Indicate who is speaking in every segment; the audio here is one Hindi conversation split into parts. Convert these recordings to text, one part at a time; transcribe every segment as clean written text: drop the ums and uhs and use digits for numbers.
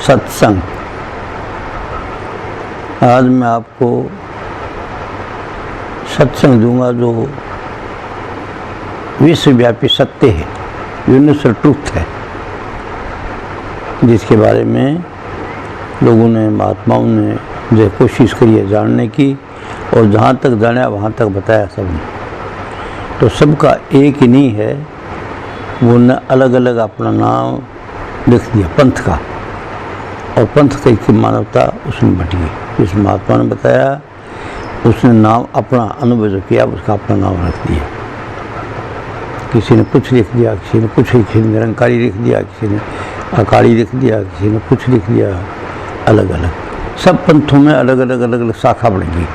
Speaker 1: सत्संग। आज मैं आपको सत्संग दूंगा जो विश्वव्यापी सत्य है, यूनिवर्सल ट्रूथ है, जिसके बारे में लोगों ने, महात्माओं ने जो कोशिश करी है जानने की, और जहाँ तक जाना वहाँ तक बताया सबने। तो सबका एक ही नहीं है, वो ने अलग अलग अपना नाम लिख दिया पंथ का, और पंथ की मानवता उसमें बटी। जिस महात्मा ने बताया उसने नाम अपना अनुभव जो किया उसका अपना नाम रख दिया। किसी ने कुछ लिख दिया, किसी ने कुछ, किसी ने निरंकारी लिख दिया, किसी ने अकाली लिख दिया, किसी ने कुछ लिख दिया, अलग अलग। सब पंथों में अलग अलग शाखा बढ़ेगी।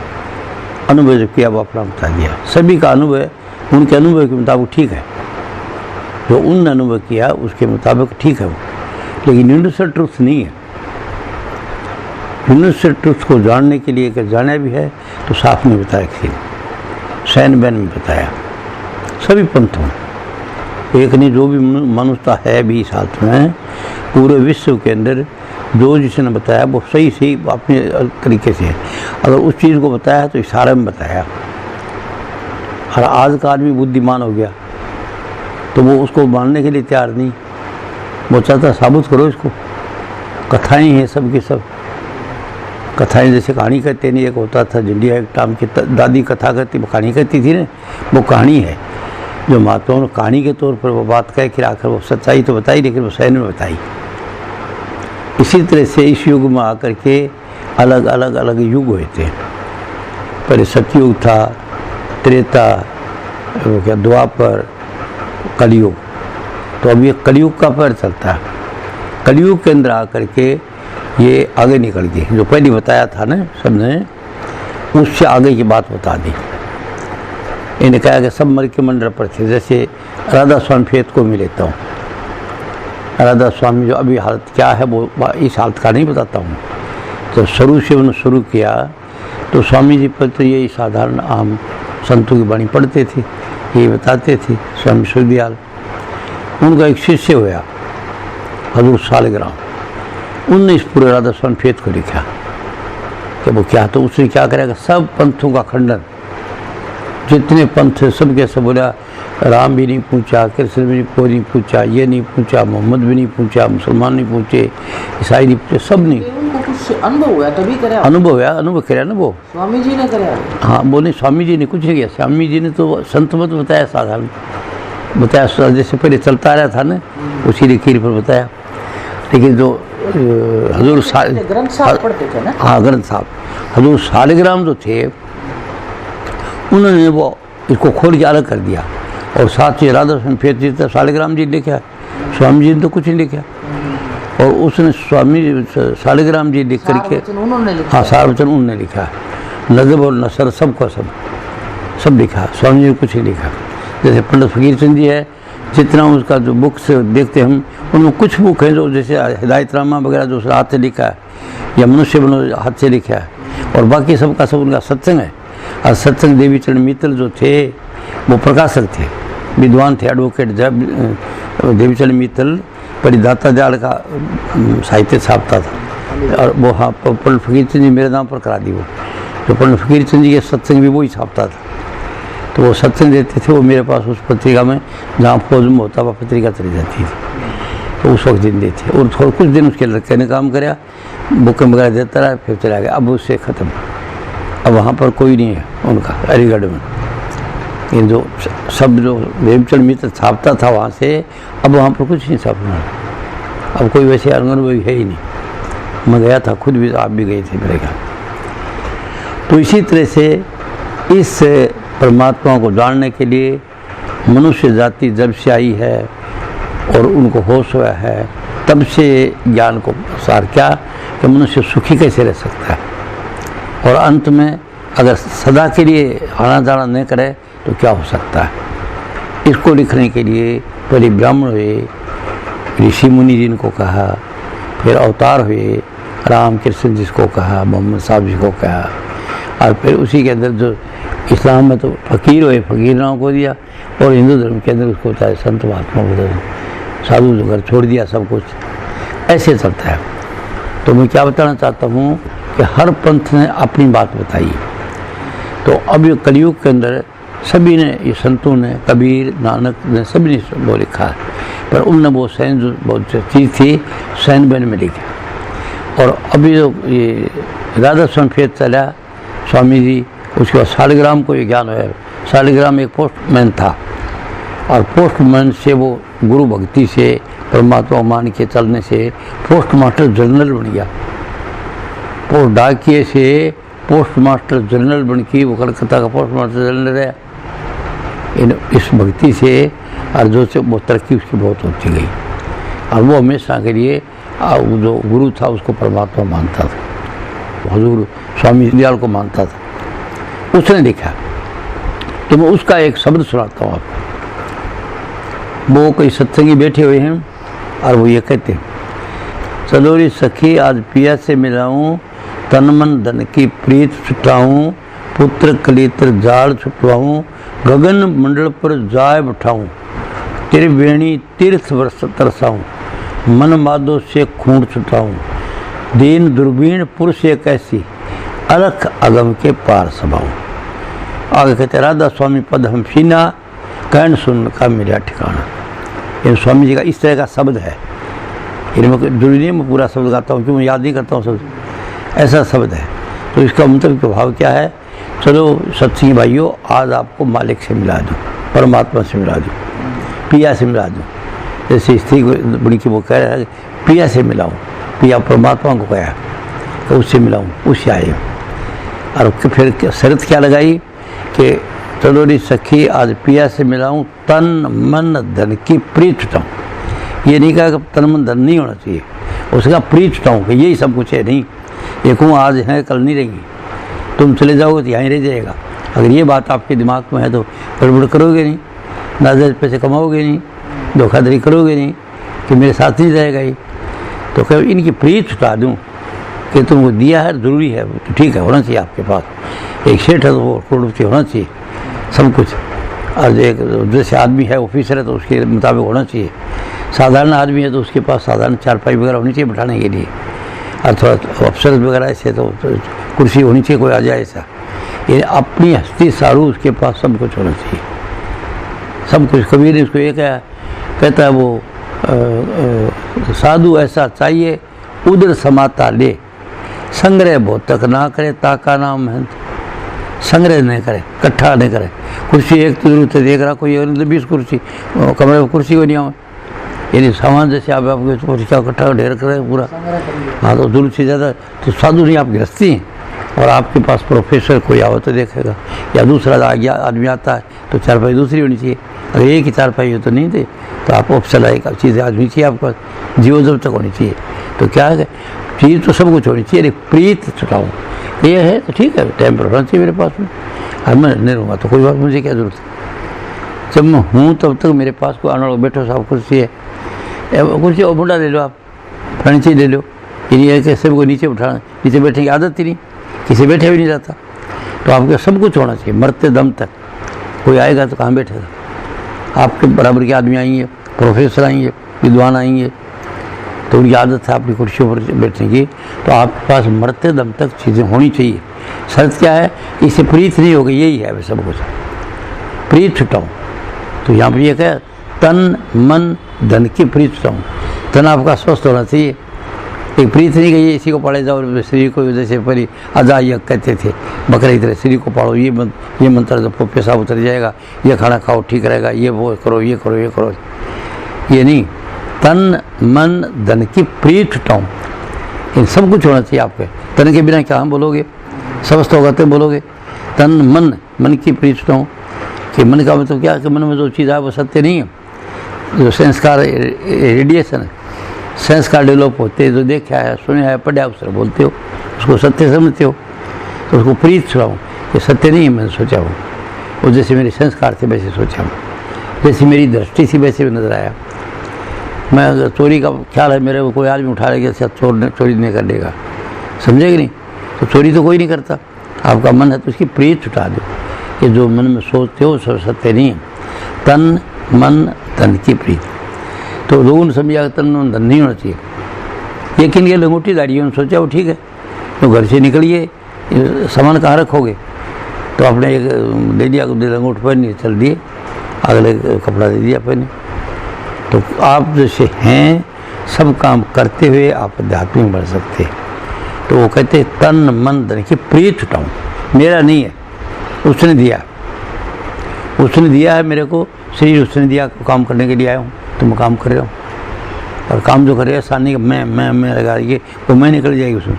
Speaker 1: अनुभव जो किया वो अपना बता दिया। सभी का अनुभव उनके अनुभव के मुताबिक ठीक है, जो उनने अनुभव किया उसके मुताबिक ठीक है वो, लेकिन यूनिवर्सल ट्रूथ नहीं है। यूनिवर्सल ट्रूथ को जानने के लिए अगर जाना भी है तो साफ नहीं बताया किसी ने, सैन बैन में बताया सभी पंथों में। एक नहीं, जो भी मनुष्यता है भी इस हालत में, पूरे विश्व के अंदर जो जिसने बताया वो सही सही अपने तरीके से है। अगर उस चीज़ को बताया है तो इशारे में बताया। और आज का आदमी बुद्धिमान हो गया तो वो उसको मानने के लिए तैयार नहीं, वो चाहता साबित करो इसको। कथाएं हैं सब की सब कथाएं, जैसे कहानी कहते नहीं, एक होता था झंडिया एक टाइम की दादी कथा करती, वो कहानी कहती थी ना, वो कहानी है जो महात्माओं ने कहानी के तौर पर वो बात कह के आकर वो सच्चाई तो बताई, लेकिन वो सैन में बताई। इसी तरह से इस युग में आकर के अलग अलग युग हुए थे। पहले सतयुग था, त्रेता, वो क्या द्वापर, कलयुग। तो अब ये कलयुग का पैर चलता है। कलयुग के अंदर आकर के ये आगे निकल गए। जो पहले बताया था ना सबने, उससे आगे की बात बता दी। इन्हें कहा कि सब मर के मंडल पर थे। जैसे राधा स्वामी फेत को मैं लेता हूँ। राधा स्वामी जो अभी हालत क्या है वो इस हालत का नहीं बताता हूँ। तो शुरू से उन्होंने शुरू किया तो स्वामी जी पर तो ये साधारण आम संतों की वाणी पढ़ते थे, ये बताते थे। स्वामी सुखदयाल, उनका एक शिष्य हुआ हजूर सालिग्राम, उनने इस पूरे राधा स्वामी फेत को लिखा कि वो क्या, तो उसने क्या करेगा, सब पंथों का खंडन, जितने पंथ सब के सब बोला। राम भी नहीं पूछा, कृष्ण भी नहीं पूछा, ये नहीं पूछा, मोहम्मद भी नहीं पूछा, मुसलमान नहीं पूछे, ईसाई नहीं पूछे, सब नहीं।
Speaker 2: उनको कुछ अनुभव हुआ तभी कराया,
Speaker 1: अनुभव कराया ना वो
Speaker 2: स्वामी जी ने कराया।
Speaker 1: हाँ, बोले स्वामी जी ने कुछ नहीं किया। स्वामी जी ने तो संत मत बताया, साधारण बताया, जैसे पहले चलता रहा था ना उसी लकीर पर बताया। लेकिन जो हजूर
Speaker 2: ग्रंथ साहब पढ़ते थे ना,
Speaker 1: हाँ ग्रंथ साहब, हजूर सालिग्राम जो थे उन्होंने वो इसको खोल के अलग कर दिया। और साथ ही राधा स्वामी फेत सालिग्राम जी लिखा, स्वामी जी ने तो कुछ नहीं लिखा। और उसने स्वामी सालिग्राम जी लिख करके, हाँ सार वचन उन्होंने लिखा, नजब और नसर सबको सब लिखा, स्वामी जी ने कुछ नहीं लिखा। जैसे पंडित फकीर चंद जी है, जितना उसका जो बुक से देखते हम, उनमें कुछ बुक है जो जैसे हिदायतनामा वगैरह जो हाथ से लिखा है या मनुष्य बनो हाथ से लिखा है, और बाकी सबका सब उनका सत्संग है। और सत्संग देवीचरण मित्तल जो थे वो प्रकाशक थे, विद्वान थे, एडवोकेट। देवीचरण मित्तल परिदाता दयाल का साहित्य छापता था, और वो हाँ पंडित फकीर चंद जी मेरे नाम पर करा दी। वो जो पंडित फकीर चंद जी के सत्संग भी वही छापता था, तो वो सत्संग देते थे। वो मेरे पास उस पत्रिका में, जहाँ फौज में होता वह पत्रिका चली जाती थी, तो उस वक्त दिन देते। और थोड़ा कुछ दिन उसके लड़के ने काम कराया, बुक वगैरह देता रहा, फिर चला गया। अब उससे ख़त्म, अब वहाँ पर कोई नहीं है उनका अलीगढ़ में। ये जो सब जो देवीचरण मित्र छापता था वहाँ से, अब वहाँ पर कुछ नहीं छापना। अब कोई वैसे अनुभवी है ही नहीं। मैं गया था खुद भी, आप भी गए थे मेरे घर। तो इसी तरह से इस परमात्मा को जानने के लिए मनुष्य जाति जब से आई है और उनको होश हुआ है, तब से ज्ञान को सार क्या कि मनुष्य सुखी कैसे रह सकता है। और अंत में अगर सदा के लिए आना जाना नहीं करे तो क्या हो सकता है। इसको लिखने के लिए पहले ब्राह्मण हुए, ऋषि मुनि जिनको कहा, फिर अवतार हुए, राम कृष्ण जिसको कहा, मोहम्मद साहब जी को कहा, और फिर उसी के अंदर जो इस्लाम में तो फ़कीर हुए, फ़कीर नाम को दिया, और हिंदू धर्म के अंदर उसको होता है संत महात्मा को, साधु जो घर छोड़ दिया सब कुछ। ऐसे चलता है। तो मैं क्या बताना चाहता हूँ कि हर पंथ ने अपनी बात बताई। तो अब ये कलयुग के अंदर सभी ने, ये संतों ने, कबीर, नानक ने, सभी ने वो लिखा है, पर उनने वो सैन जो बहुत चीज़ थी सैन बैन में लिखा। और अभी जो ये राधा स्वामी फेर चला स्वामी जी, उसके बाद शालिग्राम को ये ज्ञान हुआ। शालिग्राम एक पोस्टमैन था और पोस्टमैन से वो गुरु भक्ति से परमात्मा मान के चलने से पोस्ट मास्टर जनरल बन गया। पोस्ट डाकिए से पोस्ट मास्टर जनरल बन के वो कलकत्ता का पोस्ट मास्टर जनरल है। इस भक्ति से और जो से वो तरक्की उसकी बहुत होती गई और वो हमेशा के लिए जो गुरु था उसको परमात्मा मानता था, हजूर स्वामी दयाल को मानता था। उसने लिखा, तो मैं उसका एक शब्द सुनाता हूँ आपको। वो कोई सत्संगी बैठे हुए हैं और वो ये कहते हैं, चलो रे सखी आज पिया से मिलाऊं, तन मन धन की प्रीत छुटाऊं, पुत्र कलेतर जाड़ छुटवाऊं, गगन मंडल पर जाय बिठाऊं, तेरी वेणी तीर्थ वर्ष तरसाऊं, मन माधो से खूंट छुटाऊं, दीन दुर्बीन पुरुष एक ऐसी, अलख अगम के पार सभाऊं। आगे कहते राधा स्वामी पद हम सीना, कहन सुन का मेरा ठिकाना। ये स्वामी जी का इस तरह का शब्द है। इनमें जरूरी नहीं मैं पूरा शब्द गाता हूँ क्यों, मैं याद नहीं करता हूँ शब्द, ऐसा शब्द है। तो इसका मतलब प्रभाव क्या है, चलो सत्संगी भाइयों आज आपको मालिक से मिला दूँ, परमात्मा से मिला दूँ, पिया से मिला दूँ। जैसे स्त्री बड़ी की वो कह रहा है पिया से मिलाऊँ, पिया परमात्मा को कहा तो उससे मिलाऊँ, उससे आए। और फिर शर्त क्या लगाई कि चलो री सखी आज पिया से मिलाऊँ, तन मन धन की प्रीत छुटाऊँ। ये नहीं कहा कि तन मन धन नहीं होना चाहिए, उसका प्रीत छुटाऊँ कि यही सब कुछ है। नहीं ये कहूँ आज है कल नहीं रहेंगी, तुम चले जाओगे तो यहाँ रह जाएगा। अगर ये बात आपके दिमाग में है तो गड़बड़ करोगे नहीं, नाजायज पैसे कमाओगे नहीं, धोखाधड़ी करोगे नहीं कि मेरे साथ नहीं रहेगा ये। तो क्या इनकी प्रीत छुटा दूँ कि तुमको दिया है ज़रूरी है तो ठीक है, होना चाहिए आपके पास। एक सेठ है तो वो करोड़ रुपये होना चाहिए सब कुछ। और एक जैसे आदमी है ऑफिसर है तो उसके मुताबिक होना चाहिए। साधारण आदमी है तो उसके पास साधारण चारपाई वगैरह होनी चाहिए बैठाने के लिए, और थोड़ा अफसर वगैरह ऐसे तो कुर्सी होनी चाहिए, कोई आ जाए ऐसा। ये अपनी हस्ती सारू उसके पास सब कुछ होना चाहिए, सब कुछ। कबीर ने उसको ये कहता है वो साधु ऐसा चाहिए उधर समाता ले, संग्रह भौतक ना करे ताका नाम मेहनत। संग्रह नहीं करे, इकट्ठा नहीं करे। कुर्सी एक तो जरूरत है, देख रहा कोई 20 कुर्सी कमरे में कुर्सी को नहीं आवे, यानी सामान जैसे आप आपके कुर्सी का इकट्ठा ढेर करे पूरा। हाँ तो जरूरत से ज़्यादा तो साधु नहीं, आप गृहस्थी हैं और आपके पास प्रोफेसर कोई आओ तो देखेगा, या दूसरा आदमी आता है तो चारपाई दूसरी होनी चाहिए। अगर एक ही चारपाई हो तो नहीं दे, तो आप ऑप्शन एक चीज़ आदमी चाहिए आपके पास, जीव जब तक होनी चाहिए। तो क्या है चीज़ तो सब कुछ होनी चाहिए, प्रीत छुटाऊँ ये है तो ठीक है, टाइम पर होना चाहिए मेरे पास में। अब मैं नहीं रहूँगा तो कोई बात, मुझे क्या जरूरत है। जब मैं हूँ तब तक मेरे पास कोई आना बैठो साहब कुर्सी है, कुर्सी और बुढ़ा ले लो, आप फर्नीचर ले लो। ये नहीं है कि सबको नीचे उठाना, नीचे बैठने की आदत ही नहीं, किसी बैठे भी नहीं जाता। तो आपके सब कुछ होना चाहिए मरते दम तक। कोई आएगा तो कहाँ बैठेगा, आपके बराबर के आदमी आएंगे, प्रोफेसर आएंगे, विद्वान आएंगे, तो उनकी आदत है अपनी कुर्सियों पर बैठने की। तो आपके पास मरते दम तक चीज़ें होनी चाहिए। शर्त क्या है, इससे प्रीत नहीं होगी, यही है सब कुछ, प्रीत छुटाऊँ। तो यहाँ पर यह क्या, तन मन धन की प्रीत छुटाऊँ। तन आपका स्वस्थ होना चाहिए, एक प्रीत नहीं गई इसी को पाले जाओ, शरीर को जैसे पहले अजा यज्ञ कहते थे, बकरे की तरह शरीर को पालो, ये मंत्र जब पेशाब उतर जाएगा, ये खाना खाओ ठीक रहेगा, ये वो करो ये करो ये करो, ये नहीं। तन मन धन की प्रीत छुटाऊँ, इन सब कुछ होना चाहिए आपके। तन के बिना क्या हम बोलोगे, स्वस्थ होगा तो बोलोगे। तन मन की प्रीत छुटाऊँ, कि मन का मतलब क्या, कि मन में जो चीज़ है वो सत्य नहीं है। जो संस्कार रेडिएशन है, संस्कार डेवलप होते हैं, जो देखा है सुना है पढ़ा उससे बोलते हो, उसको सत्य समझते हो, तो उसको प्रीत छुड़ाऊँ कि सत्य नहीं है मैंने सोचा हूँ। वो जैसे मेरे संस्कार थे वैसे सोचा हूँ, जैसी मेरी दृष्टि थी वैसे भी नजर आया। मैं अगर चोरी का ख्याल है मेरे को, कोई आदमी उठा लेगा अच्छा चोरी नहीं कर देगा, समझेगी नहीं, तो चोरी तो कोई नहीं करता। आपका मन है तो उसकी प्रीत छुटा दो कि जो मन में सोचते हो सब सत्य नहीं है। तन मन धन की प्रीत, तो लोगों ने समझा तन मन धन नहीं होना चाहिए, लेकिन ये लंगोटीदारी उन्होंने सोचा वो ठीक है, तो घर से निकलिए, सामान कहाँ रखोगे, तो आपने एक दे दिया, लंगोट पहनी, चल दिए, अगले कपड़ा दे दिया पहने। तो आप जैसे हैं सब काम करते हुए आप अध्यात्म में बढ़ सकते हैं। तो वो कहते तन मन धन की प्रिय छुटाऊँ, मेरा नहीं है, उसने दिया, उसने दिया है मेरे को, शरीर उसने दिया, काम करने के लिए आया हूँ, तो मैं काम कर रहा हूँ। और काम जो करेगा सामने का मैं लगा रही, वो मैं निकल जाएगी उसमें,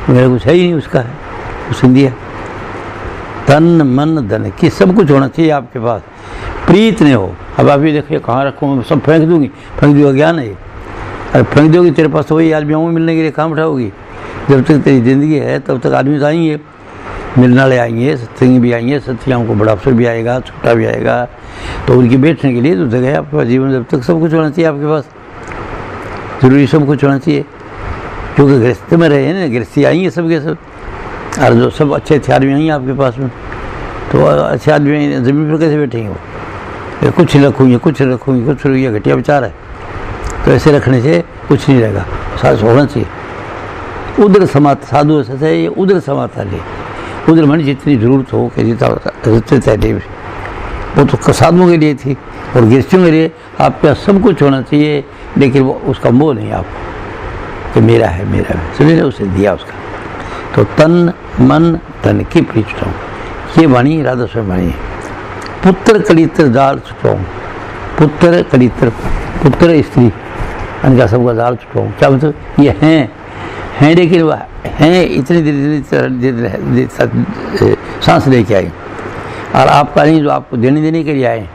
Speaker 1: मेरा कुछ है ही नहीं, उसका है, उसने दिया। तन मन धन की सब कुछ होना चाहिए आपके पास, प्रीत नहीं हो। अब आप ये देखिए कहाँ रखूँ, मैं सब फेंक दूंगी, फेंक दूंगा ज्ञान है ये, अरे फेंक दोगी तेरे पास तो वही आदमी आऊँ मिलने के लिए कहाँ उठाओगी। जब तक तेरी ज़िंदगी है तब तक आदमी तो आएंगे, मिलने वाले आएंगे, सत्संगी भी आएंगे, सत्संगियों को बड़ा अफसर भी आएगा, छोटा भी आएगा, तो उनकी बैठने के लिए तो जगह है आपके पास। जीवन जब तक सब कुछ होना चाहिए आपके पास, जरूरी सब कुछ होना चाहिए, क्योंकि गृहस्थ में रहे हैं ना, गृहस्थी आएंगे सबके सब, और जो सब अच्छे अच्छे आदमी आएंगे आपके पास में, तो अच्छे आदमी ज़मीन पर कैसे बैठेंगे वो, ये कुछ रखूँगी कुछ रखूँगी कुछ रखूँगी, घटिया विचार है। तो ऐसे रखने से कुछ नहीं रहेगा, साथ होना चाहिए। उधर समात साधु ऐसा है, ये उधर समाता ले, उधर मन जितनी जरूरत हो कि जितना वो तो साधुओं के लिए थी, और गृहस्थियों के लिए आपके पास सब कुछ होना चाहिए, लेकिन वो उसका मोह नहीं आपको कि मेरा है मेरा है, समझे, उसे दिया उसका। तो तन मन धन की प्रीत छुटाऊँ, ये वाणी राधा स्वामी वाणी है। पुत्र कलित्र जाल छुटाऊँ, पुत्र कलित्र, पुत्र स्त्री इनका सबका जाल छुटाऊँ, क्या मतलब, ये हैं लेकिन वह हैं इतनी देर सांस लेके आए, और आपका नहीं जो आपको देने के लिए आए।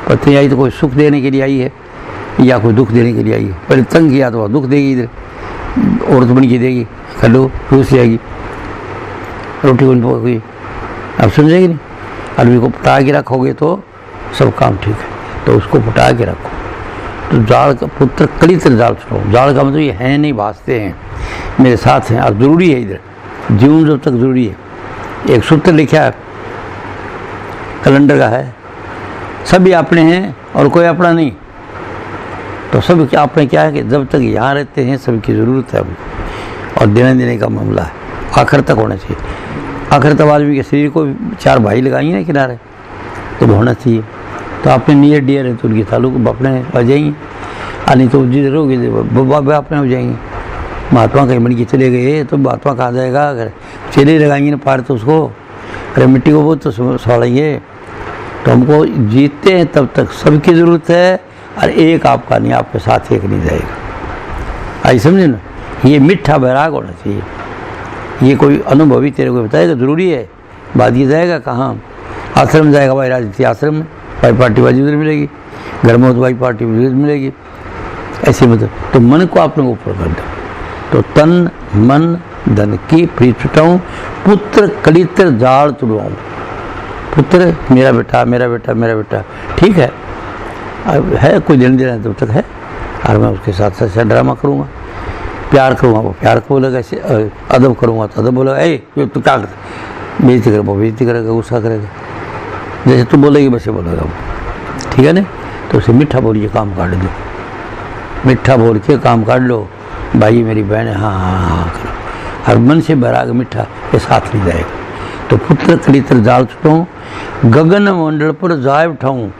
Speaker 1: पत्नी आई तो कोई सुख देने के लिए आई है या कोई दुख देने के लिए आई है, पहले तंग किया तो वह दुख देगी, इधर औरत बन के देगी, खलो रूस जाएगी, रोटी बन पकोगी, आप समझेगी नहीं। आदमी को पटा के रखोगे तो सब काम ठीक है, तो उसको पटा के रखो। तो जाल का पुत्र कलित्र जाल छुटाओ, जाल का मतलब ये हैं नहीं, भासते हैं, मेरे साथ हैं, और ज़रूरी है इधर जीवन जब तक ज़रूरी है। एक सूत्र लिखा है कैलेंडर का है, सभी अपने हैं और कोई अपना नहीं। तो सब क्या अपने क्या है कि जब तक यहाँ रहते हैं सबकी ज़रूरत है हमको, और देने का मामला है, आखिर तक होना चाहिए। आखिर तक आदमी के शरीर को 4 भाई लगाएंगे ना किनारे, तो होना चाहिए। तो आपने नियर डियर है तो उनके ताल्लुक अपने आ जाएंगे, नहीं तो जिधर रहोगे बाबा अपने हो जाएंगे। महात्मा कहीं बन के चले गए तो महात्मा कहा जाएगा, अगर चेले लगाएंगे ना पार तो उसको, अरे मिट्टी को वो तो सड़ेंगे। तो हमको जीते हैं तब तक सबकी ज़रूरत है, और एक आपका नहीं, आपके साथ एक नहीं जाएगा। आई समझे ना, ये मिठा बैराग होना चाहिए। ये कोई अनुभवी तेरे को बताएगा ज़रूरी है, बाद ये जाएगा कहाँ, आश्रम जाएगा भाई, राजनीति आश्रम में भाई पार्टी बाजी उधर मिलेगी, घर में हो तो भाई पार्टी उधर मिलेगी, ऐसे मतलब। तो मन को आप लोग ऊपर कर दो। तो तन मन धन की प्रीत छुटाऊँ, पुत्र कलित्र जाल तुड़वाऊँ। पुत्र मेरा बेटा मेरा बेटा मेरा बेटा, ठीक है, अब है कोई देने देना तब तक है, और मैं उसके साथ साथ ड्रामा करूँगा, प्यार करूँगा वो प्यार को बोलेगा, ऐसे अदब करूँगा तो अदब बोलेगा, तू क्या करता, बेइज्जती करेगा वो बेइज्जती करेगा, गुस्सा करेगा, जैसे तू बोलेगी वैसे बोलेगा वो, ठीक है ना। तो उसे मीठा बोलिए, काम काट दो, मीठा बोल के काम काट लो, भाई मेरी बहन है, हाँ हाँ हाँ करो, हर मन से बैराग मीठा ये साथ नहीं जाएगा। तो पुत्र कलित्र जाल छुटाऊँ, गगन मंडल पर जाए उठाऊँ।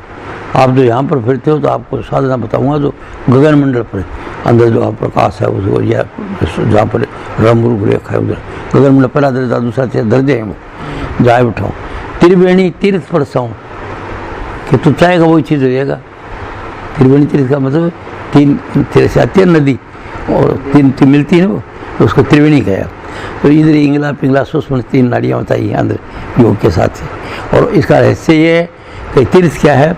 Speaker 1: आप जो यहाँ पर फिरते हो तो आपको साधना बताऊँगा, जो गगन मंडल पर अंदर जो आप प्रकाश है उसको, या जहाँ पर रंग रूप रेखा है उधर गगन मंडल, पहला दर्जा दूसरा दर्जे हैं वो, जाए उठाऊँ। त्रिवेणी तीर्थ पर साऊँ, कि तू चाहेगा वही चीज़ हो जाएगा। त्रिवेणी तीर्थ का मतलब 3 तीर्थ से आती है नदी, और 3 मिलती है वो, तो उसको त्रिवेणी कहा। तो इधर इंगला पिंगला सुष्म 3 नाड़ियाँ बताई हैं अंदर योग के साथ से। और इसका रहस्य ये है कि तीर्थ क्या है,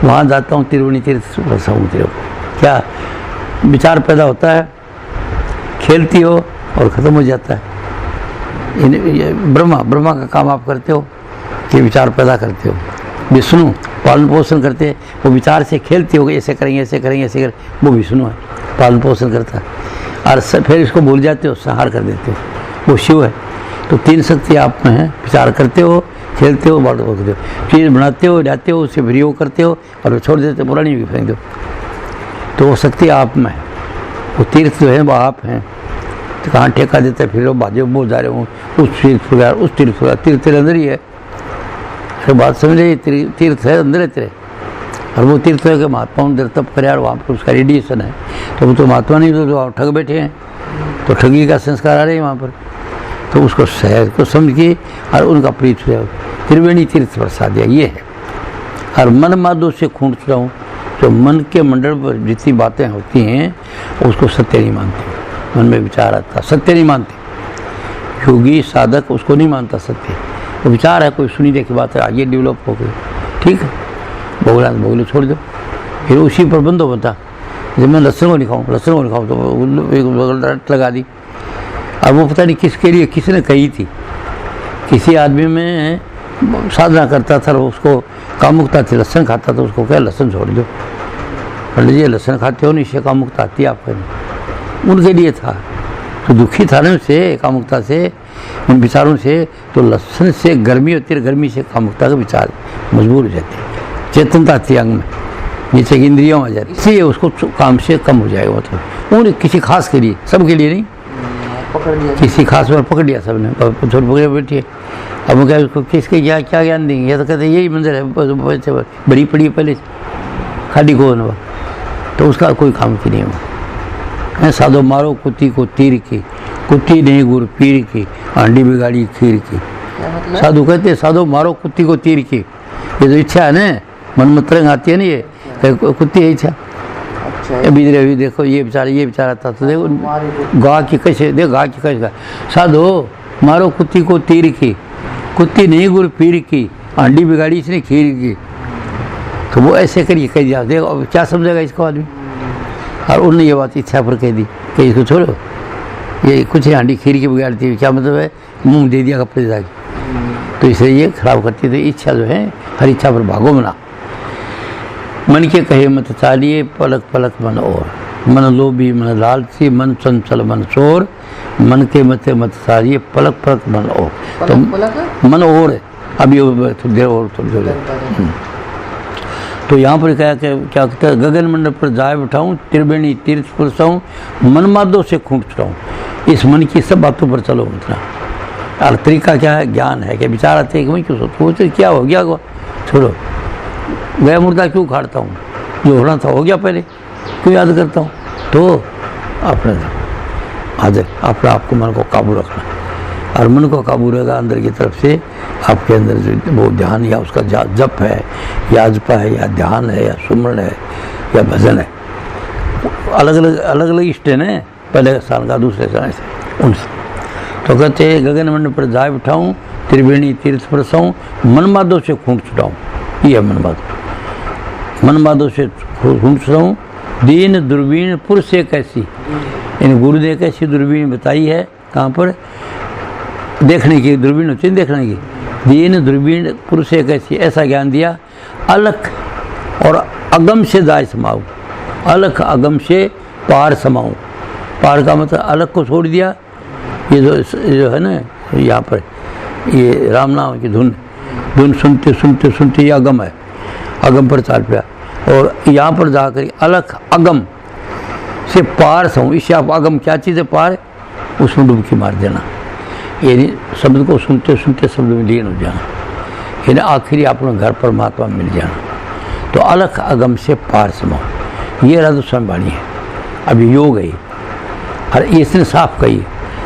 Speaker 1: वहाँ जाता हूँ त्रिवेणी तीर्थ बसाऊँ, तेरे को क्या विचार पैदा होता है, खेलती हो और ख़त्म हो जाता है। ब्रह्मा का काम आप करते हो कि विचार पैदा करते हो, विष्णु पालन पोषण करते हैं, वो विचार से खेलते हो, ऐसे करेंगे ऐसे करेंगे ऐसे करेंगे, वो विष्णु है, पालन पोषण करता है। और फिर इसको भूल जाते हो, संहार कर देते हो, वो शिव है। तो 3 शक्ति आप में है, विचार करते हो, खेलते हो, बात करते हो, चीज़ बनाते हो, जाते हो, उससे प्रयोग करते हो और छोड़ देते हो, पुरानी भी फेंक दो। तो वो शक्ति आप में है, वो तीर्थ जो है वो आप हैं, तो कहाँ ठेका देते फिर बाजे बहुत जा रहे हूँ उस तीर्थ वगैरह उस तीर्थ वगैरह, तीर्थ तेरे अंदर ही है। तो बात समझ रही, तीर्थ है अंदर है तेरे, और वो तीर्थ है कि महात्माओं ने तप करे और वहाँ पर उसका रेडिएशन है, तो वो तो महात्मा नहीं, तो ठग बैठे हैं, तो ठगी का संस्कार आ रहे हैं वहाँ पर। तो उसको सहज को समझ के और उनका प्रीत त्रिवेणी तीर्थ बरसा दिया, ये है। और मन माधो से खूंट चुराऊँ, जो मन के मंडल पर जितनी बातें होती हैं उसको सत्य नहीं मानते, मन में विचार आता सत्य नहीं मानते। योगी साधक उसको नहीं मानता सत्य, वो विचार है कोई सुनी देखी बात है, आगे डेवलप हो गई, ठीक है, बोला तो बोले छोड़ दो, फिर उसी पर बंदो बता। जब मैं लहसुन को नहीं खाऊँ, लहसुन को नहीं खाऊँ, तो एक रट लगा दी। अब वो पता नहीं किसके लिए किसने कही थी, किसी आदमी में साधना करता था, उसको कामुकता थी, लहसुन खाता था, उसको क्या लहसुन छोड़ दो। पंडित जी लहसुन खाते हो, निश्चय कामुकता आती है आपको, उनके लिए था। तो दुखी था ना उससे, कामुकता से, उन विचारों से, तो लहसुन से गर्मी होती है, गर्मी से कामुकता के विचार मजबूर हो जाते हैं, चेतनता आती है अंग में, नीचे की इंद्रियों में जाती है, इसलिए उसको काम से कम हो जाएगा। मतलब उन्हें किसी खास के लिए, सबके लिए नहीं,
Speaker 2: पकड़ लिया,
Speaker 1: किसी खास पर पकड़ लिया सबने, थोड़ी पकड़े बैठिए। अब वो क्या उसको किसके क्या ज्ञान देंगे, या तो कहते यही मंदिर है, बड़ी पड़ी पहले खाली को न, तो उसका कोई काम की नहीं है। साधो मारो कुत्ती को तीर की, कुत्ती नहीं गुर पीर की, आंडी बिगाड़ी खीर की।
Speaker 2: मतलब?
Speaker 1: साधु कहते साधो मारो कुत्ती को तीर की, ये तो इच्छा है ना, मन में तरंग आती है ना, ये कुत्ती है इच्छा।
Speaker 2: अच्छा,
Speaker 1: अभी देखो ये बेचारा था, तो देखो गा की कैसे, देखो गा की कैसे, साधो मारो कुत्ती को तीर की, कुत्ती नहीं गुर पीर की, आंडी बिगाड़ी इसने खीर की। तो वो ऐसे करिए कह दिया, देखो अब क्या समझेगा इसको आदमी। और उन्होंने ये बात इच्छा पर कह दी कि इसको छोड़ो, ये कुछ आंडी खीर की बिगाड़ती है, क्या मतलब है, मुंह दे दिया कपड़े जाके, तो इसे ये खराब करती थी। इच्छा जो है हर इच्छा पर भागो मना, मन के कहे मत चालिए, पलक पलक मन और, मन लोभी मन लालची, मन चंचल मन चोर, मन के मत मत चालिए, पलक पलक मन और, तो मन और है, अभी थोड़ी देर और थोड़ी देर। तो यहाँ पर क्या कहता है, गगन मंडल पर जाए बिठाऊँ, त्रिवेणी तीर्थ पुरसाऊँ, मन माधो से खूंट चुराऊँ। इस मन की सब बातों पर चलो मतलब। और तरीका क्या है, ज्ञान है कि विचार आते हैं कि मैं क्यों सोचूँ, क्या हो गया छोड़ो, वह मुर्दा क्यों खाड़ता हूँ, जो होना था हो गया पहले, क्यों याद करता हूँ। तो अपने आज अपना आपको मन को काबू रखना, और मन को काबू रहेगा अंदर की तरफ से, आपके अंदर जो वो ध्यान या उसका जप है या जपा है या ध्यान है या सुमरण है या भजन है, अलग अलग स्टेन है, पहले साल का दूसरे साल से उनसे। तो कहते गगन मंडल पर जाए बिठाऊँ, त्रिवेणी तीर्थ बरसाऊँ, मन माधो से खूंट छुटाऊँ। ये मन माधो से खूंट छुटाऊँ। दीन दूरबीन पुरुष एक ऐसी, इन गुरुदेव कैसी दूरबीन बताई है, कहाँ पर देखने की दूरबीन होती है, देखने की। दीन दूरबीन पुरुष एक ऐसी, ऐसा ज्ञान दिया, अलख और अगम से जाय समाऊँ, अलख अगम से पार समाऊँ। पार का मतलब अलग को छोड़ दिया, ये जो है ना यहाँ पर ये राम नाम की धुन सुनते सुनते सुनते ये अगम है, अगम पर चाल पाया, और यहाँ पर जाकर अलख अगम से पार समाऊँ। इससे आप अगम क्या चीज़ है, पार, उसमें डुबकी मार देना, यानी शब्द को सुनते सुनते शब्द में लीन हो जाना, यानी आखिरी अपने घर परमात्मा मिल जाना। तो अलख अगम से पार समाओ, ये राधा स्वामी वाणी है। अब योग है, और इसने साफ कही,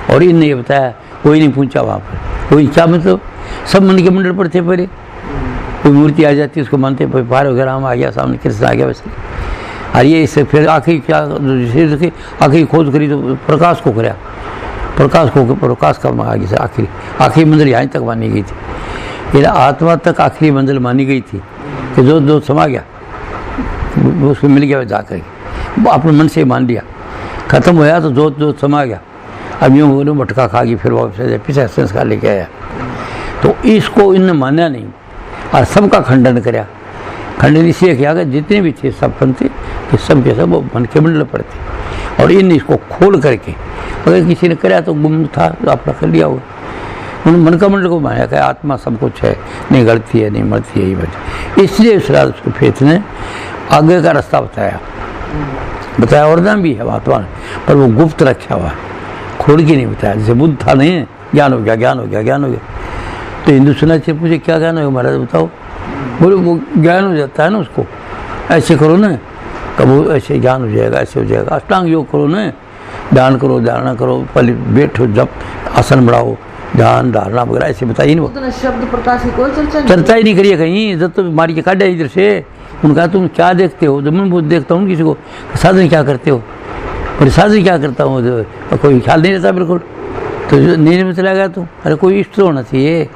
Speaker 1: और इनने ये बताया, कोई नहीं पूछा वहाँ पर, कोई क्या मतलब, सब मन के मंडल पर थे पहले। कोई मूर्ति आ जाती उसको मानते, पार वगैरह राम आ गया सामने, कृष्ण आ गया वैसे। और ये इससे फिर आखिरी क्या आखिरी खोज करी तो प्रकाश को कराया, प्रकाश का आगे से आखिरी मंजिल यहाँ तक मानी गई थी। ये आत्मा तक आखिरी मंजिल मानी गई थी कि जो समा गया उसको मिल गया जाकर के, अपने मन से मान लिया, खत्म होया तो जो समा गया। अब यूँ बोलो मटका खा गई, फिर वापस पीछे संस्कार लेके आया। तो इसको इनने माना नहीं और सबका खंडन कराया। खंडन इसलिए किया कि जितने भी थे सब बनते कि सब के सब वो मन के मंडल पर थे, और इन इसको खोल करके अगर किसी ने कराया तो गुम था तो आपने कर लिया होगा। उन्होंने मन का मंडल को माना कि आत्मा सब कुछ है, नहीं गलती है नहीं मरती है, यही बात। इसलिए इस राज उसको फेथ ने आगे का रास्ता बताया वरदान भी है आत्मा ने, पर वो गुप्त रखा हुआ है, खोल के नहीं बताया। जैसे बुद्ध था नहीं, ज्ञान हो गया, ज्ञान हो गया, ज्ञान हो गया। तो हिंदू सुनाच से पूछे क्या ज्ञान हो गया महाराज बताओ। बोले वो ज्ञान हो जाता है ना उसको, ऐसे करो ना, कब वो ऐसे ज्ञान हो जाएगा, ऐसे हो जाएगा। अष्टांग योग करो ना, ध्यान करो, धारणा करो, पहले बैठो, जब आसन बढ़ाओ, ध्यान धारणा वगैरह ऐसे बताइए ना।
Speaker 2: उतना शब्द प्रकाश की कोई
Speaker 1: चर्चा ही नहीं करिए कहीं, जब तो मारी के काटे इधर से। उनका तुम क्या देखते हो? जब मैं बहुत देखता हूँ किसी को, साधन क्या करते हो, और साधन क्या करता हूँ, कोई ख्याल नहीं रहता बिल्कुल। तो नींद में चला गया तुम, अरे कोई इष्ट तो होना चाहिए।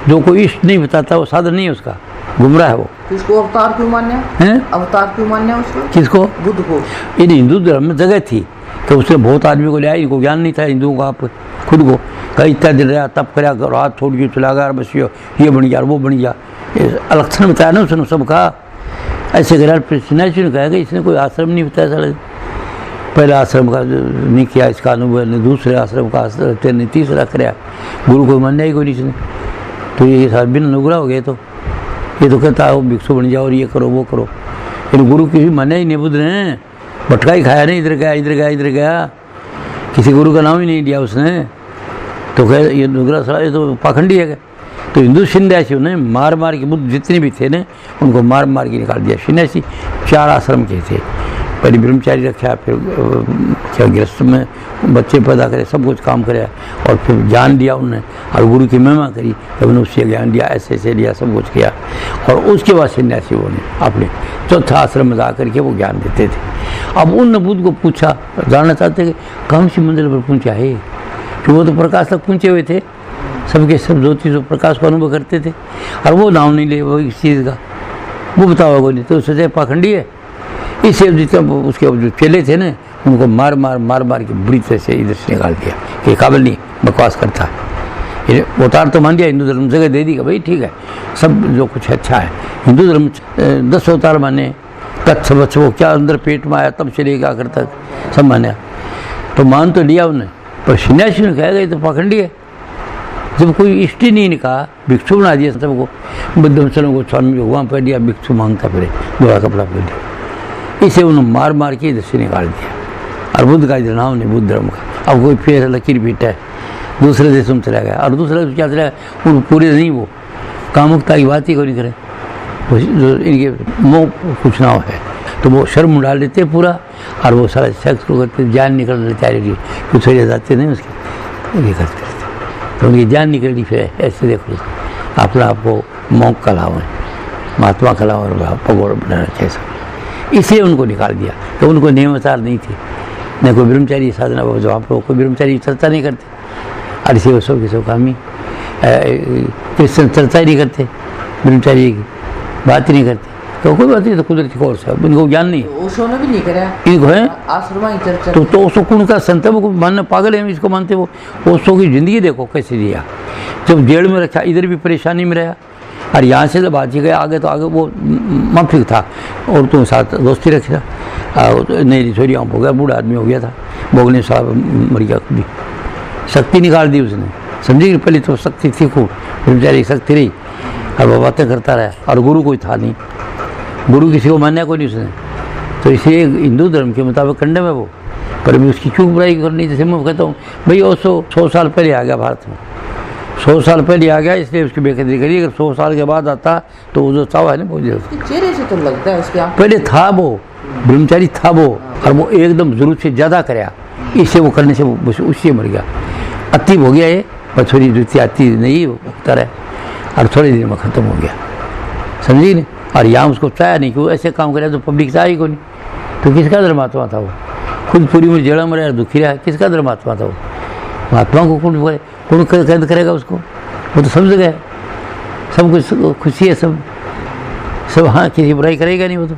Speaker 1: जो कोई इष्ट नहीं बताता वो साधन नहीं है उसका, गुमराह है वो।
Speaker 2: इसको अवतार क्यों मान्य है? अवतार क्यों मान्य है उसको?
Speaker 1: किसको?
Speaker 2: बुद्ध को।
Speaker 1: इन हिंदू धर्म में जगह थी तो उसने बहुत आदमी को लिया, इनको ज्ञान नहीं था हिंदुओं का, आप खुद को कई इतना दिन रहा, तब कराया, हाथ छोड़ के चला गया, बस ये बन गया, वो बन गया, अलक्षण बताया ना उसने सबका। ऐसे करा सन्यासी ने कहा कि इसने कोई आश्रम नहीं बताया साले। पहले आश्रम का नहीं किया इसका अनुभव ने, दूसरे आश्रम का ने, तीसरा कराया, गुरु को मान्या ही कोई नहीं इसने। तो ये साथ बिन अनुग्रह हो गए। तो ये तो कहता है वो भिक्षु बन जाओ और ये करो वो करो, लेकिन गुरु की भी मान्या ही नहीं बुद्ध ने। भटका ही खाया नहीं, इधर गया इधर गया इधर गया, किसी गुरु का नाम ही नहीं लिया उसने। तो कह ये अनुग्रह ये तो पाखंडी है। तो हिंदू सन्यासियों ने मार मार के, बुद्ध जितने भी थे ने उनको मार मार के निकाल दिया। सन्यासी 4 आश्रम के थे, पहले ब्रह्मचारी रखा, फिर क्या गृहस्थ में बच्चे पैदा करे, सब कुछ काम करे, और फिर ज्ञान दिया उन्होंने, और गुरु की महिमा करी, तब उन्होंने उससे ज्ञान दिया, ऐसे ऐसे लिया, सब कुछ किया। और उसके बाद सन्यासी वो ने अपने चौथा आश्रम में जा करके वो ज्ञान देते थे। अब उन बुद्ध को पूछा, जानना चाहते कि कौन सी मंजिल पर पहुँचा है, कि वो तो प्रकाश तक पहुँचे हुए थे, सबके सब ज्योति जो प्रकाश को अनुभव करते थे, और वो नाम नहीं ले वो इस चीज़ का, वो बताओ वो नहीं, तो सच्चाई पाखंडी है। इससे जितना उसके जो चेले थे ना, उनको मार मार मार मार के बुरी तरह से इधर से निकाल दिया कि काबिल नहीं, बकवास करता है। अवतार तो मान दिया, हिंदू धर्म जगह दे दी कि भाई ठीक है, सब जो कुछ अच्छा है। हिंदू धर्म 10 अवतार माने, कच्छ बच्छ वो क्या अंदर पेट में आया तब से लेकर आखिर तक सब माना, तो मान तो लिया उन्हें। पर सन्यासी ने कहेगा ये तो पाखंडी है। जब कोई इष्ट ही नहीं कहा, भिक्षु बना दिया सबको, बुद्धम चलो को स्वामी भगवान पहन दिया, भिक्षु मांगता फिर दोहरा कपड़ा पहन दिया। इसे उन्होंने मार मार के इधर से निकाल दिया। और बुद्ध का इधर नाम नहीं, बुद्ध धर्म का। अब कोई फिर लकीर पीटा है, दूसरे देशों में चला गया, और दूसरा क्या चला गया, वो पूरे नहीं, वो कामुकता की बात ही कोई नहीं करे, जो इनके मोह कुछ ना है तो वो शर्म डाल देते पूरा, और वो सारा सेक्स को करते, जान निकल लेते हैं, कुछ हो जाते नहीं उसके, ये करते रहते, तो उनकी जान निकल गई। फिर ऐसे देखो अपना आपको मौक का लाओ है, महात्मा का लाओ, और पगोड़ बना रखे सब, इसलिए उनको निकाल दिया। तो उनको नियमाचार नहीं थे, न कोई ब्रह्मचारी साधना, जो आप लोग कोई ब्रह्मचारी चर्चा नहीं करते, और इसे वो सब के सब कामी क्रिश्चन चर्चा ही नहीं करते, ब्रह्मचारी की बात ही नहीं करते, तो कोई बात नहीं, तो कुदरती कोर्स है, इनको ज्ञान नहीं,
Speaker 2: ओशो ने भी नहीं करा
Speaker 1: इनको है
Speaker 2: आश्रमा की चर्चा।
Speaker 1: तो ओशो कौन का संत है, वो मानना पागल है, इसको मानते। वो ओशो की जिंदगी देखो कैसे जिया, जब जेल में रखा, इधर भी परेशानी में रहा, और यहाँ से जब आज गया आगे, तो आगे वो माफिक था, और तो साथ दोस्ती रखा, नहीं छोरी हो गया, बूढ़ा आदमी हो गया था, भोगने साहब मर गया, खुद ही शक्ति निकाल दी उसने, समझी। पहले तो शक्ति थी खूब, बेचारी शक्ति रही, और वो बातें करता रहा, और गुरु कोई था नहीं, गुरु किसी को मान्या कोई नहीं उसने। तो इसलिए हिंदू धर्म के मुताबिक कंडम है वो, पर भी उसकी क्यों बुराई करनी। जैसे मैं कहता हूँ भाई वो 100 साल पहले आ गया भारत में, 100 साल पहले आ गया, इसलिए उसकी बेकदरी करी। अगर 100 साल के बाद आता तो वो जो चाव है ना, उसके
Speaker 2: चेहरे से तो लगता है उसके
Speaker 1: पहले था, वो ब्रह्मचारी था वो, और वो एकदम जरूरत से ज़्यादा कराया, इससे वो करने से वो उससे मर गया, अति हो गया ये, पर थोड़ी द्वितीय आती नहीं होता रहे, और थोड़े दिन में ख़त्म हो गया, समझी नहीं। और यहाँ उसको चाया नहीं कि वो ऐसे काम करे, तो पब्लिक चाहे ही को नहीं, तो किसका धर्मात्मा था वो, खुद पूरी में जड़ा मरा, दुखी रहा, किसका धर्मात्मा था वो। महात्मा को कौन कैद करेगा उसको, वो तो समझ गया, सब कुछ खुशी है, सब हाँ, किसी बुराई करेगा नहीं वो, तो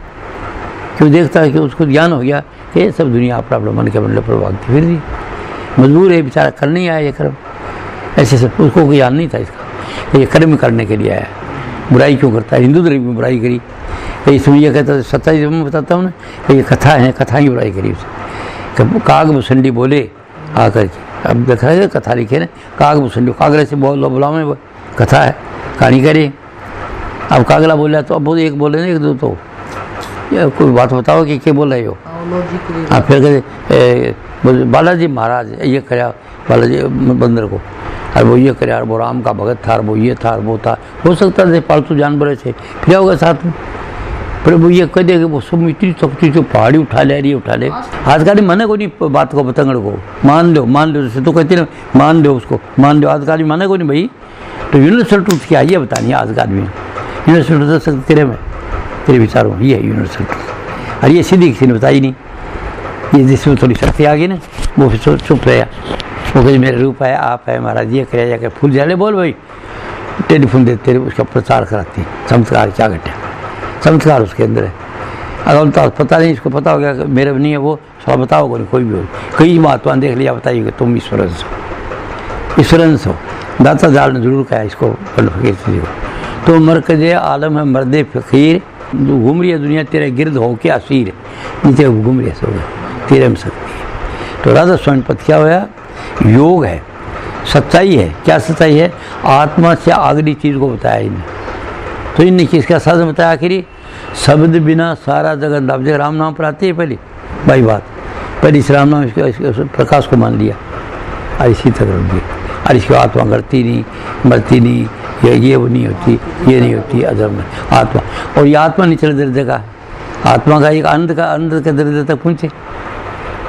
Speaker 1: क्यों देखता है कि उसको ज्ञान हो गया कि ये सब दुनिया अपना अपना मन के मंडल पर भागती फिर दी, मजबूर है बेचारा, कर नहीं आया ये कर्म, ऐसे सब उसको कोई ज्ञान नहीं था इसका, ये कर्म करने के लिए आया। बुराई क्यों करता है, हिंदू धर्म में बुराई करी, इसमें यह कहता है, सच्चाई जब मैं बताता हूँ ना, ये कथा है, कथा की बुराई करी उसने। काग मुसंडी बोले आकर के, अब देखा है कथा लिखे ना, काग मुसंडी, कागले से बोल बुलाओ में कथा है, कहानी करे। अब कागला बोला तो अब एक बोले ना, एक दो तो कोई बात बताओ कि क्या बोल रहे हो।
Speaker 2: लॉजिकली
Speaker 1: हाँ फिर कहते बोले बालाजी महाराज ये कराया बालाजी बंदर को, और वो ये कराया, वो राम का भगत था, वो ये था, वो था, हो सकता था पालतू जानवर थे, फिर होगा साथ में। पर वो ये कह दे कि वो सब इतनी शक्ति जो पहाड़ी उठा ले रही है, उठा ले। आज गाड़ी मने को नहीं बात को, पतंगड़ को मान लो जैसे तो कहते ना मान लो उसको, मान लो। आज गाड़ी माने को नहीं भाई, तो यूनिवर्सल ट्रूथ क्या है ये बतानी है। आज गाड़ी में यूनिवर्सल ट्रूथ सकते तेरे में, तेरे विचारों में, ये है यूनिवर्सल ट्रूथ। और ये सीधी किसी ने बताई नहीं, ये जिसमें थोड़ी शक्ति आ गई ना, वो फिर चुप रहा। वो कहे मेरे रूप है, आप है महाराज, ये करे जाके फूल जाले बोल भाई, टेलीफोन देते रहे, उसका प्रचार कराती। चमत्कार क्या घटा, चमत्कार उसके अंदर है। अगर तो पता नहीं, इसको पता हो गया कि मेरे नहीं है वो, सब बताओ कोई भी हो। कई महात्मा देख लिया, बताइए तुम ईश्वरंश हो, ईश्वरंश हो। दाता जाल ने जरूर कहा इसको फकीर जी को, तो मरकज़े आलम है मर्दे फ़कीर, घूम रही है दुनिया तेरे गिरद हो के असीर, नीचे घूम रही है सब तेरे में शक्ति। तो राधा स्वामी पद क्या होया, योग है, सच्चाई है। क्या सच्चाई है, आत्मा से अगली चीज़ को बताया इन्हें। तो इनने किसका साधन बताया आखिरी, शब्द बिना सारा जगत दाब जगह राम नाम पर आती है पहले भाई बात, पहले इस राम नाम इसके प्रकाश को मान लिया, और इसी तक रख दिया। और इसकी आत्मा करती नहीं, मरती नहीं, ये वो नहीं होती, ये नहीं होती, अजब में आत्मा। और ये आत्मा निचले दर्जे का है, आत्मा का एक आनंद के दर्जे तक पहुँचे।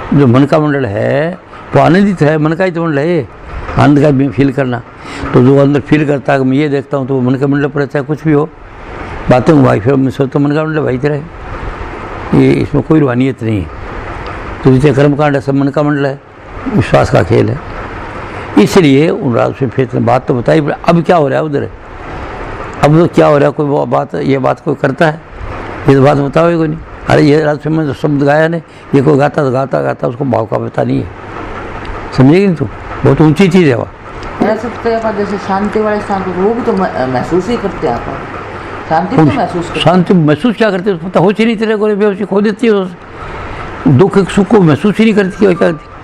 Speaker 1: जो मन का मंडल है तो आनंदित है, मन का ही तो मंडल है, आनंद का भी फील करना। तो जो अंदर फील करता है कि मैं ये देखता हूँ, तो वो मन का मंडल पर रहता है। कुछ भी हो बातें हूँ भाई, फिर मैं सोचता मन का मंडल भाई तेरा है, ये इसमें कोई रूहानियत नहीं है। तो जितने कर्मकांड है सब मन का मंडल है, विश्वास का खेल है। इसलिए उन राज से फिर बात तो बताई, अब क्या हो रहा है उधर, अब तो क्या हो रहा है, कोई बात ये बात कोई करता है, ये तो बात बताओ कोई नहीं। अरे ये राज से जो शब्द गाया ने, ये कोई गाता तो गाता उसको भाव का पता नहीं है, समझेगी नहीं तुम, बहुत ऊंची चीज़ है वह।
Speaker 2: जैसे शांति वाले स्थान को वो भी तो महसूस ही करते हैं आप, शांति तो महसूस करते।
Speaker 1: शांति महसूस क्या करते हो, पता हो ही नहीं तेरे को, बेहोशी खो देती हो, दुख सुख को महसूस ही नहीं करती हो, क्या करती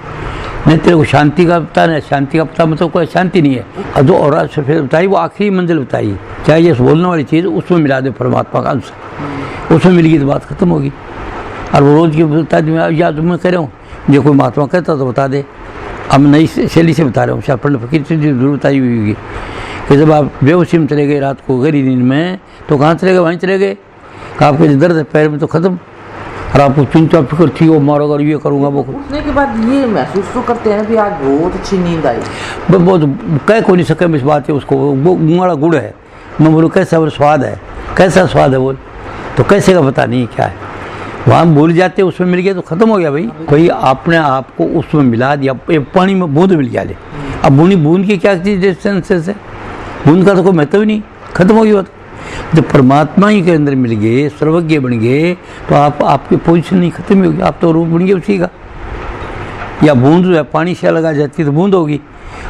Speaker 1: नहीं। तेरे को शांति का पता नहीं, शांति का पता मतलब कोई शांति नहीं है। जो और फिर बताई वो आखिरी मंजिल बताई, चाहे ये बोलने वाली चीज़ उसमें मिला दे परमात्मा का अंश, उसमें मिल गई तो बात खत्म होगी। और वो रोज़ की बता दी, या तो मैं कह रहा हूँ जो कोई महात्मा कहता तो बता दे। अब नई शैली से बता रहा हूँ, शायद पढ़ने फकीर से जरूर बताई हुई होगी कि जब आप बेहोशी में चले गए रात को गहरी नींद में, तो कहाँ चले गए, वहीं चले गए। आपके जो दर्द है पैर में तो खत्म, और आपको चिंता फिक्र थी वो मारोगा, ये करूँगा वो।
Speaker 2: उठने के बाद ये महसूस तो करते हैं कि आज बहुत अच्छी नींद आई,
Speaker 1: बहुत कह को नहीं सके, इस बात है उसको, वो बड़ा गुड़ है। मैं बोलूँ कैसा वो स्वाद है, कैसा स्वाद है बोल, तो कैसे का पता नहीं क्या है। वहाँ भूल जाते, उसमें मिल गया तो ख़त्म हो गया भाई। कोई आपने आपको उसमें मिला दिया, पानी में बूंद मिल गया ले, अब बूंद की क्या चीज़ सेंसेस है, बूंद का तो कोई महत्व ही नहीं, खत्म हो गया बात। जब परमात्मा ही के अंदर मिल गए, सर्वज्ञ बन गए, तो आपकी पोजीशन नहीं खत्म ही होगी, आप तो रूप बन गए उसी का। या बूंद जो है पानी से लगा जाती है तो बूंद होगी,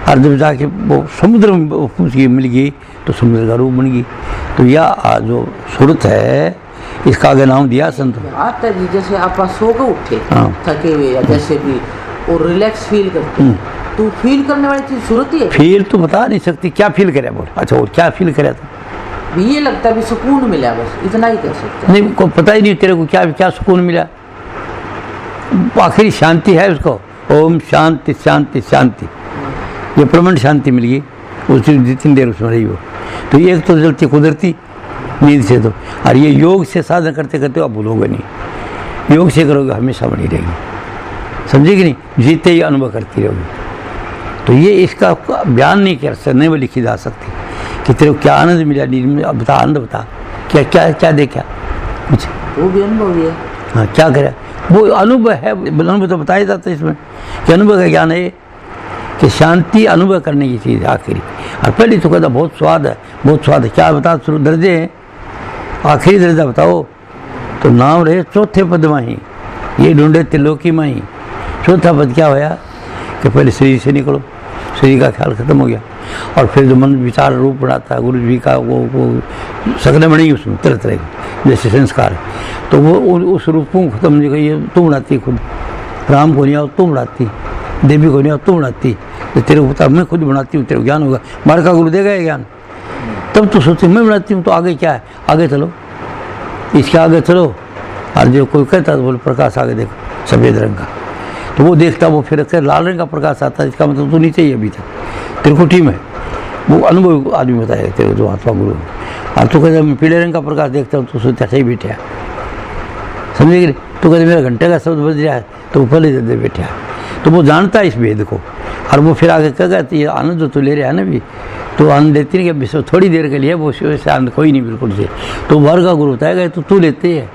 Speaker 1: और जब जाके वो समुद्र में मिल गई तो समुद्र का रूप बन गई। तो यह जो सूरत है, इसका आगे नाम दिया संत।
Speaker 2: आता जी जैसे आप सो के उठे थके हुए या जैसे भी, और रिलैक्स फील करते हैं, तो फील करने वाली चीज़ सूरत ही है।
Speaker 1: फील तो बता नहीं सकती क्या फील करे बोल। अच्छा और क्या फील करे था,
Speaker 2: ये लगता है भी सुकून मिला, बस इतना ही कह सकते हैं।
Speaker 1: नहीं को पता ही नहीं तेरे को क्या क्या सुकून मिला, आखिरी शांति है उसको, ओम शांति शांति शांति, ये परमानेंट शांति मिल गई उसी जितनी देर उसमें रही हो। तो एक तो चलती कुदरती नींद से, तो और ये योग से साधना करते करते आप भूलोगे नहीं, योग से करोगे हमेशा बनी रहेगी, समझेगी नहीं, जीते ही अनुभव करती रहोगी। तो ये इसका बयान नहीं कर सकते, नहीं वो लिखी जा सकती कि तेरे को क्या आनंद मिला नींद में, अब बता आनंद बता, क्या क्या क्या देखा मुझे,
Speaker 2: वो भी अनुभव है।
Speaker 1: हाँ क्या करे, वो अनुभव है, अनुभव तो बताया जाता है इसमें कि अनुभव का ज्ञान है कि शांति अनुभव करने की चीज़ है आखिरी। और पहले तो कहता बहुत स्वाद है, बहुत स्वाद है, क्या बता दर्जे हैं, आखिरी दर्जा बताओ, तो नाम रहे चौथे पद माही, ये ढूंढे त्रिलोकी माही। चौथा पद क्या होया कि पहले शरीर से निकलो, शरीर का ख्याल खत्म हो गया, और फिर जो मन विचार रूप बनाता है गुरु जी का, वो सकने बनेगी उसमें तरह तरह के जैसे संस्कार है, तो वो उस रूप को खत्म नहीं गई, तू बनाती खुद, राम को नहीं आओ तू बनाती, देवी को नहीं आओ तू बनाती, तो तेरे को पता मैं खुद बनाती हूँ, तेरे को ज्ञान होगा, मार का गुरु देगा ज्ञान, तब तो सोचते मैं बनाती हूँ, तो आगे क्या है, आगे चलो, इसके आगे चलो, और जो कोई कहता तो बोले प्रकाश आगे देखो सफ़ेद रंग का, तो वो देखता, वो फिर लाल रंग का प्रकाश आता है, इसका मतलब तो नीचे ही अभी तक तेरे को टीम है। वो अनुभव आदमी बताएगा तेरे को, जो आत्मा गुरु है। अब तो कहते मैं पीले रंग का प्रकाश देखता हूँ, तो सोचता सही बैठा है, समझे कि नहीं? तो कहते मेरा घंटे का शब्द बज रहा है, तो वो पहले दे बैठा है, तो वो जानता है इस भेद को। और वो फिर आगे कहेगा तो ये आनंद जो तू ले रहा है ना भी, तो आनंद लेती नहीं कि थोड़ी देर के लिए, वो से आनंद कोई नहीं बिल्कुल से। तो वर्ग का गुरु बताएगा तो तू लेते है,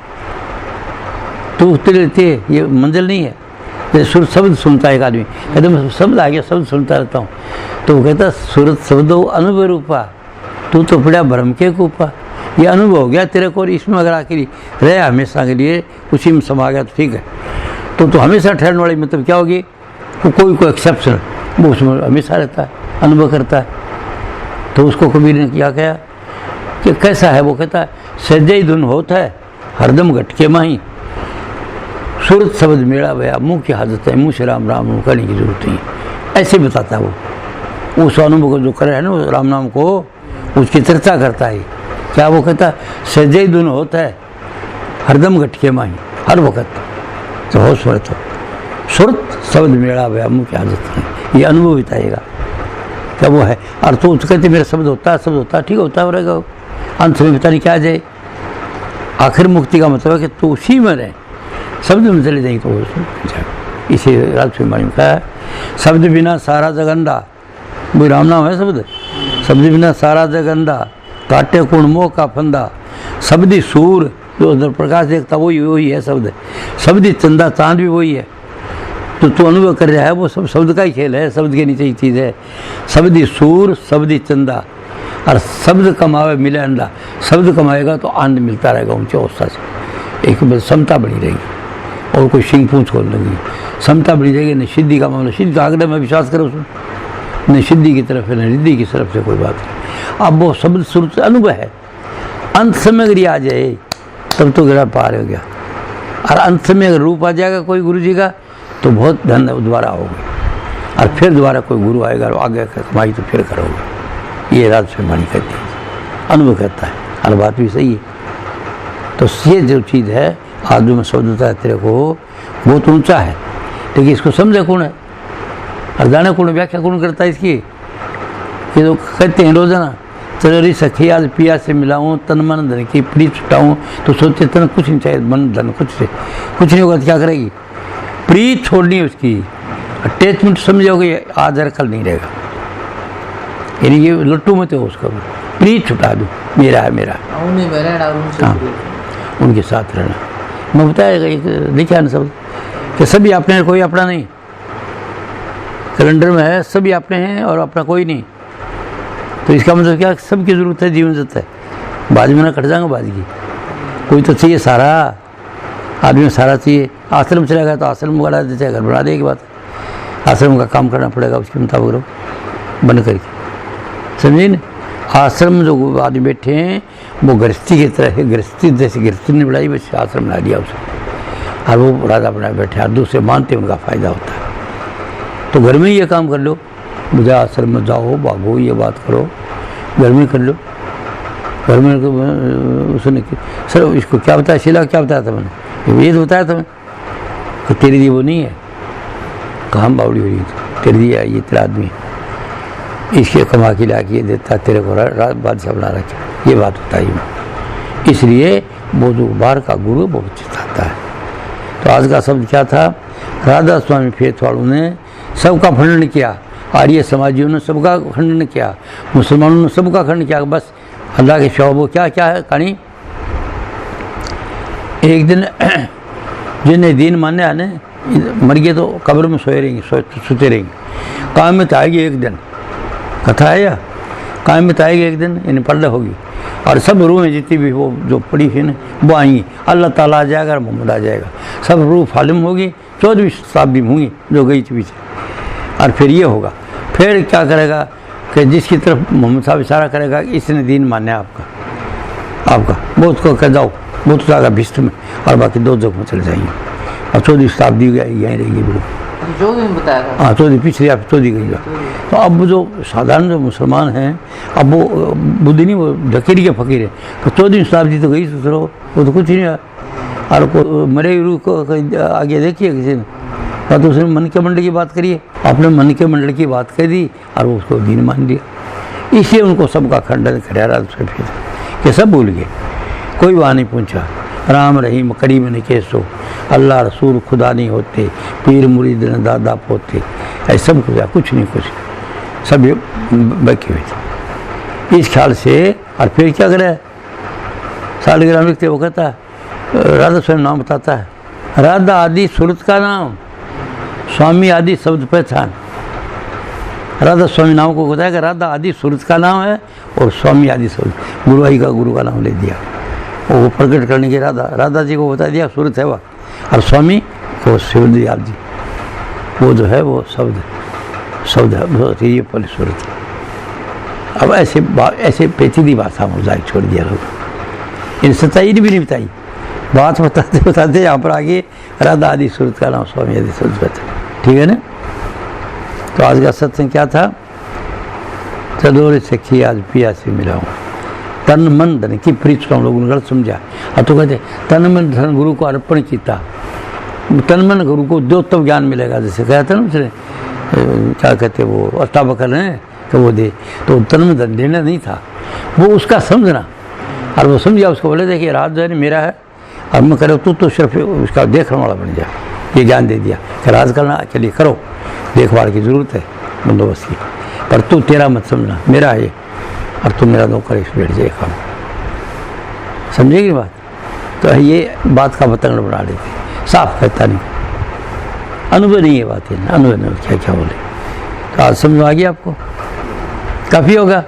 Speaker 1: तू लेते है, ये मंजिल नहीं है। जैसे सुर शब्द सुनता है एक आदमी, कहते मैं शब्द आ गया, शब्द सुनता रहता हूँ, तो वो कहता सूरत शब्दों अनुभव रूपा, तू तो पड़ा भ्रम के कूपा। ये अनुभव हो गया तेरे को, और इसमें अगर आखिर रहे हमेशा के लिए, उसी में समा गया तो ठीक है। तो हमेशा ठहरने वाली मतलब क्या होगी? वो कोई एक्सेप्शन, वो उसमें हमेशा रहता है, अनुभव करता है। तो उसको कबीर ने क्या कहा कि कैसा है? वो कहता है सजई धुन होता है हरदम घटके माही, सूरत शब्द मेरा भया मुँह की हाजत है, मुँह से राम राम करने की जरूरत नहीं। ऐसे बताता है वो, उस अनुभव को जो करे है ना राम नाम को, उसकी चर्चा करता है। क्या वो कहता है सजई धुन होता है हरदम घटके माही, हर वक्त तो हो सुरत हो, सुरत शब्द मेरा भया मुँह की हाजत है, ये अनुभव बताएगा क्या वो है। और तो कहते मेरा शब्द होता है, शब्द होता है, ठीक होता है रहेगा, अंत में पता नहीं क्या जाए। आखिर मुक्ति का मतलब है कि तू उसी में रहे, शब्द में चले जाएगी तो इसी राज में कहा शब्द बिना सारा जगंडा, वो राम नाम है शब्द, शब्द बिना सारा जगंडा, काटे कुण मोह का फंदा, शब्दी सूर जो अंदर प्रकाश देखता वही है शब्द, शब्दी चंदा चांद भी वही है। तो तू अनुभव कर रहा है वो सब शब्द का ही खेल है, शब्द के नीचे ही चीज़ है। शब्दी सूर शब्दी चंदा, और शब्द कमावे मिले अंडा, शब्द कमाएगा तो आनंद मिलता रहेगा ऊंचे अवस्था से। एक समता बनी रहेगी और कोई सिंह पूछ खोल लगी, समता बनी रहेगी। न सिद्धि का मामला, सिद्धि का आग्रह में विश्वास करो उसमें, न सिद्धि की तरफ है न रिद्धि की तरफ से कोई बात नहीं। अब वो शब्द शुरू से अनुभव है, अंत समय अगर आ जाए तब तो गिरा पार हो गया। और अंत में अगर रूप आ जाएगा कोई गुरु जी का तो बहुत धन दोबारा होगी, और फिर दोबारा कोई गुरु आएगा और आगे कमाई तो फिर करोगे। ये राज वाणी कहती है, अनुभव कहता है, और बात भी सही है। तो ये जो चीज़ है आदमी में शब्द होता है तेरे को बहुत ऊंचा है, लेकिन इसको समझे कौन है और जाने कौन, व्याख्या कौन करता है इसकी? ये तो कहते हैं रोजाना चलो सखी आज पिया से मिलाऊँ, तन मन धन की प्रीत छुटाऊँ, तो सोचते तन कुछ नहीं चाहिए, मन धन कुछ नहीं होगा तो क्या करेगी? प्रीत छोड़नी है उसकी, अटैचमेंट समझोगे आज और कल नहीं रहेगा। यानी ये लट्टू मत हो उसका, प्रीत छुटा दो, मेरा है मेरा, हाँ उनके साथ रहना। मैं बताएगा एक लिखा ना शब्द कि सभी अपने हैं, कोई अपना नहीं। कैलेंडर में है सभी अपने हैं और अपना कोई नहीं। तो इसका मतलब क्या, सबकी ज़रूरत है, जीवन जत है। बाज में ना कट जाएंगे बाज की, कोई तो चाहिए सारा, आदमी में सारा चाहिए। आश्रम चलेगा तो आश्रम बना देते हैं, घर बना देगी बात, आश्रम का काम करना पड़ेगा उसके मुताबिक रहो बन करके, समझिए ना। आश्रम में जो आदमी बैठे हैं वो गृहस्थी की तरह है, गृहस्थी जैसे गृहस्थी ने बनाई वैसे आश्रम बना दिया उसे, और वो राजा बना बैठे, और दूसरे मानते उनका फ़ायदा होता है। तो घर में ही ये काम कर लो, मुझे आश्रम में जाओ भागो ये बात करो, घर में कर लो। घर में उसने सर इसको क्या बताया, शिला क्या बताया था मैंने, ये तो बताया था मैं कि तेरे लिए वो नहीं है, कहाँ बावड़ी हो रही है, तेरे लिए ये तेरा आदमी इसके कमा के ला के देता तेरे को रात बादशाह बना रखे, ये बात बताई मैं। इसलिए वो जो बाहर का गुरु बहुत चिताता है। तो आज का शब्द क्या था? राधा स्वामी फेथ वालों ने सबका खंडन किया, आर्य समाजियों ने सबका खंडन किया, मुसलमानों ने सबका खंडन किया। बस अल्लाह के शौब क्या क्या है कहानी। एक दिन जिन्हें दीन मानने आने मर गए तो कब्र में सोए रहेंगे, सोते रहेंगे। काम में तो आएगी एक दिन, कथा है या काम में तो आएगी एक दिन, इन्हें पर्दा होगी और सब रूहें जितनी भी वो जो पड़ी थी ना वो आएंगी। अल्लाह ताला आ जाएगा और मोहम्मद आ जाएगा, सब रूह फालिम होगी, 14वीं शताब्दी में होंगी जो गई थी पीछे। और फिर ये होगा, फिर क्या करेगा कि जिसकी तरफ मोहम्मद साहब इशारा करेगा इसने दीन मान्या आपका बहुत को कह जाओ, बहुत जाएगा भिष्ट में और बाकी 2 जगह में चले जाएंगे। और 14वीं शताब्दी यहीं रहेगी बिल्कुल,
Speaker 2: जो भी बताया।
Speaker 1: हाँ 14 पिछली आप 14 गई। तो अब जो साधारण जो मुसलमान हैं अब वो बुद्धि नहीं, वो ढकेरी के फकीर है। तो 14वीं शताब्दी तो गई, सोचो वो तो कुछ नहीं है। और को मरे रूह को आगे देखिए किसी ने, और तो उसने मन के मंडल की बात करी है, आपने मन के मंडल की बात कर दी और उसको दीन मान लिया। इसलिए उनको सबका खंडन कराया राधा फिर कि सब भूल गए, कोई वहाँ नहीं पूछा। राम रहीम करीम ने कैसो, अल्लाह रसूल खुदा नहीं होते, पीर मुरीद न दादा पोते, ऐसा सब कुछ नहीं, कुछ सब बाकी हुए थे। इस ख्याल से और फिर क्या करे, सालिग्राम लिखते वो कहता है, राधा स्वयं नाम बताता है, राधा आदि सूरत का नाम, स्वामी आदि शब्द पहचान। राधा स्वामी नाम को बताया कि राधा आदि सूरत का नाम है और स्वामी आदि शब्द, गुरुआई का गुरु का नाम ले दिया, वो प्रकट करने की राधा जी को बता दिया सूरत है वह, और स्वामी को शिवजी आप जी, वो जो है वो शब्द है, ये पहले सूरत है। अब ऐसे पेचीदी भाषा में जाए छोड़ दिया लोग, इन सच्चाई भी नहीं बताई, बात बताते बताते यहाँ पर आगे राधा आदि सूरत का नाम, स्वामी आदि शब्द बता, ठीक है ना। तो आज का सत्संग क्या था, चलो रे सखी आज पिया से मिला हूँ, तन मन धन की प्रीत को हम लोगों ने गलत समझा। अब तो कहते तन मन धन गुरु को अर्पण किया, तन मन गुरु को दो तब ज्ञान मिलेगा, जैसे कहते ना उसने क्या कहते वो अष्टावक्र हैं तो वो दे, तो तन मन धन देना नहीं था, वो उसका समझना, और वो समझा उसको बोले देखिए राज जो है मेरा है, अब मैं करो तू तो सिर्फ उसका देखने वाला बन जा, ये ज्ञान दे दिया कि राज करना के लिए करो, देखभाल की ज़रूरत है बंदोबस्त की, पर तू तेरा मत समझना, मेरा है ये, और तुम मेरा नौकर इस बैठ जाए काम, समझेगी बात। तो ये बात का पतंग बना लेते, साफ कहता नहीं, अनुभव नहीं है बात है, अनुभव नहीं क्या क्या बोले। तो आज समझ आ गया आपको, काफ़ी होगा।